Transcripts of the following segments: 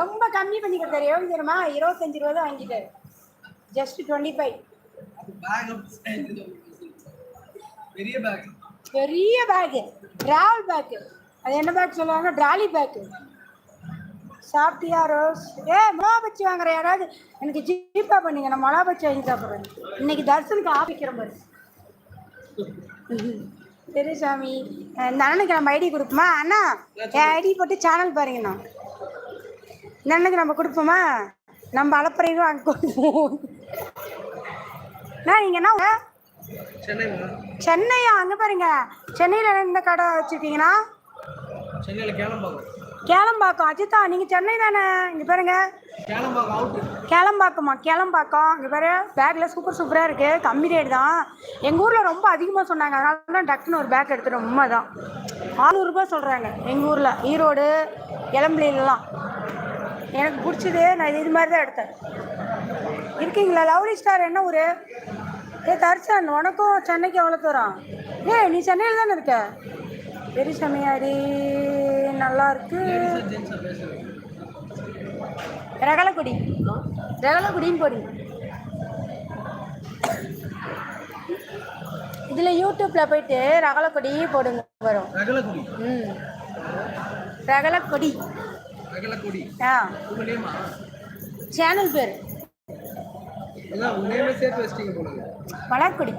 ரொம்ப கம்மி பண்ணி கொடுத்தாரு. எவ்வளோ தெரியுமா? 25 ரூபா தான் வாங்கிட்டாரு. ஜஸ்ட் 25. பெரிய பேக்கு, டிராவல் பேக்கு. அது என்ன பேக் சொல்லுவாங்க? Trolley bag. சாப்பிட்டியா ரோஸ்? மிளகா பச்சி வாங்குற யாராவது எனக்கு ஜீப்பா பண்ணுங்க, நான் மிளகா பச்சி வாங்கி சாப்பிட்றேன். இன்னைக்கு தர்சனுக்கு ஆபிக்கிற மாதிரி. சரி சாமி, இந்த அண்ணனுக்கு நம்ம ஐடி கொடுப்போமா? அண்ணா என் ஐடி போட்டு சேனல் பாருங்கண்ணா. இந்த அண்ணனுக்கு நம்ம கொடுப்போமா? நம்ம அலப்பறையும் அங்கே கொடுப்போம். நீங்கள் என்ன சென்னையா? அங்கே பாருங்க, சென்னையில் எந்த கடை வச்சுருக்கீங்கன்னா? கேளம்பாக்கம். அஜிதா நீங்கள் சென்னை தானே? இங்கே பாருங்க, கேளம்பாக்கமா? கேளம்பாக்கம். இங்கே பாரு, பேக்கில் சூப்பராக இருக்குது, கம்மி ரேட் தான். எங்கள் ஊரில் ரொம்ப அதிகமாக சொன்னாங்க, அதனால தான் டக்குன்னு ஒரு பேக் எடுத்துட்டோம். உண்மை தான், 600 ரூபா சொல்கிறாங்க எங்கள் ஊரில், ஈரோடு இளம்பிள்ளைலாம். எனக்கு பிடிச்சது, நான் இது மாதிரி தான் எடுத்தேன். இருக்கீங்களா? லவ்லி ஸ்டார் என்ன ஊர்? தர்சன், உனக்கும் சென்னைக்கு எவ்வளோ தூரம்? நீ சென்னையில் தானே இருக்க? பெரிய சமையாடி நல்லா இருக்கு. ரகலக்குடி, ரகலக்குடின்னு போடி. இதில் யூடியூப்பில் போயிட்டு ரகலக்குடி போடுங்க, வரும். ரகலக்குடி. சேனல் பேர் மலர்குடி.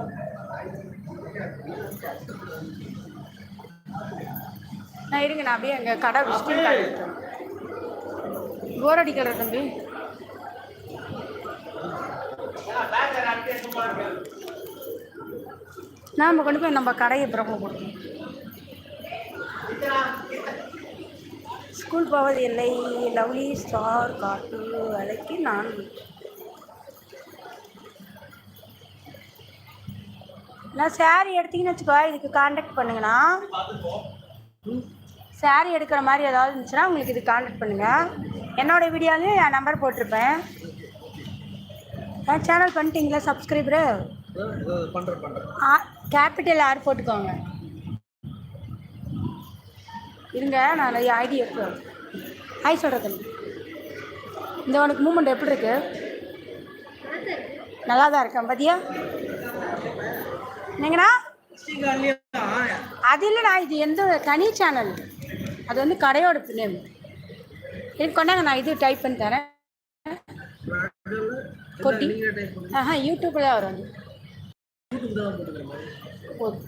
நான் இருங்க, நான் அப்படியே எங்கள் கடை விசிட்டிங் கார்டு எடுத்தேன். போர் அடிக்கிற தம்பி. நாம் கொண்டு போய் நம்ம கடையை பிரபு கொடுக்கணும். ஸ்கூல் போவது இல்லை, லவ்லி ஸ்டார் காட்டு வேலைக்கு நான். நான் சாரீ எடுத்தீங்கன்னு வச்சுக்கோ, இதுக்கு கான்டாக்ட் பண்ணுங்கண்ணா. சாரீ எடுக்கிற மாதிரி ஏதாவது இருந்துச்சுன்னா உங்களுக்கு இது கான்டாக்ட் பண்ணுங்கள். என்னோடய வீடியோலையும் என் நம்பர் போட்டிருப்பேன். என் சேனல் பண்ணிட்டீங்களா சப்ஸ்கிரைபரு? கேபிட்டல் ஆர் போட்டுக்கோங்க. இருங்க, நான் ஐடி எப்போ ஹாய் சொல்கிறேன். இந்த உனக்கு மூமெண்ட் எப்படி இருக்கு? நல்லா தான் இருக்கேன் பார்த்தியா? நீங்கண்ணா அது இல்லைண்ணா, இது எந்த தனி சேனல், அது வந்து கடையோட நேம். எனக்கு கொண்டாங்க, நான் இது டைப் பண்ணி தரேன். கொட்டி யூடியூப்பில் தான் வரும். போதும்.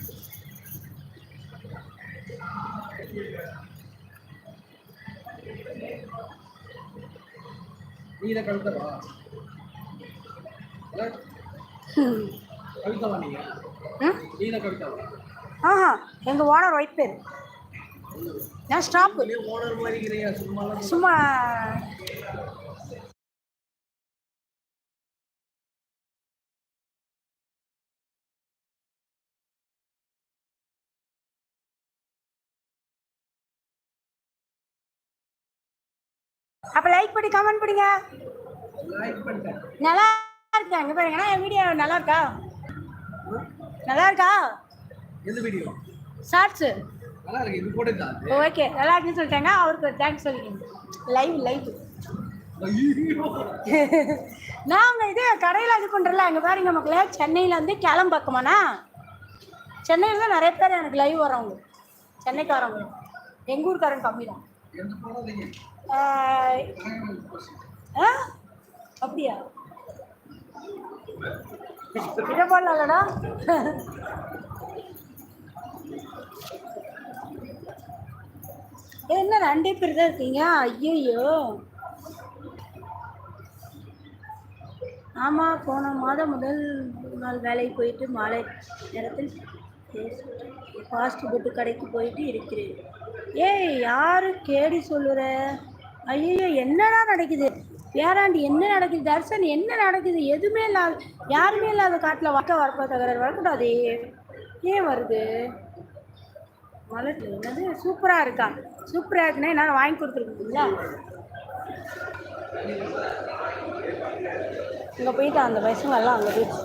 எங்கள் ஓனர் ஒயிட் பேர். நான் ஸ்டாப் சும்மா. அப்போ லைக் பண்ணி கமெண்ட் பண்ணுங்க. நல்லா இருக்கா? அங்கே பாருங்கன்னா என் வீடியோ நல்லா இருக்கா? நல்லா இருக்கா? எந்த வீடியோ? ஷார்ட்ஸு நல்லா இருக்கு. இது போடுதா? ஓகே, நல்லா இருக்குன்னு சொல்லிட்டாங்க. அவருக்கு ஒரு தேங்க்ஸ் சொல்லிக்கோங்க. லைவ் நாங்கள் இது கடையில் இது பண்ணுறல. அங்கே பாருங்க மக்களே, சென்னையில் வந்து கேளம்பாக்கமாண்ணா. சென்னையில் தான் நிறைய பேர் எனக்கு லைவ் வரவங்க, சென்னைக்காரவங்க. எங்கள் ஊருக்காரங்க கம்மி தான். அப்படியா? இதை போடலாம்டா. என்ன 2 பேர் தான் இருக்கீங்க? ஐயோ. ஆமாம், போன மாதம் முதல் நாள் வேலைக்கு போயிட்டு மாலை நேரத்தில் ஃபாஸ்ட் ஃபுட்டு கடைக்கு போயிட்டு இருக்கிறேன். யாரு கேடி சொல்லுற? ஐயோ, என்னடா நடக்குது? பேராண்டி என்ன நடக்குது? தர்சன் என்ன நடக்குது? எதுவுமே இல்லாத, யாருமே இல்லாத காட்டில் வரப்போ தகராறு வரக்கூடாது. ஏன் வருது? மலர் என்னது சூப்பராக இருக்கா? சூப்பராக இருக்குன்னா என்னால் வாங்கி கொடுத்துருக்குங்களா? இங்கே போயிட்டு அந்த பசங்க எல்லாம் அங்கே போயிடுச்சு.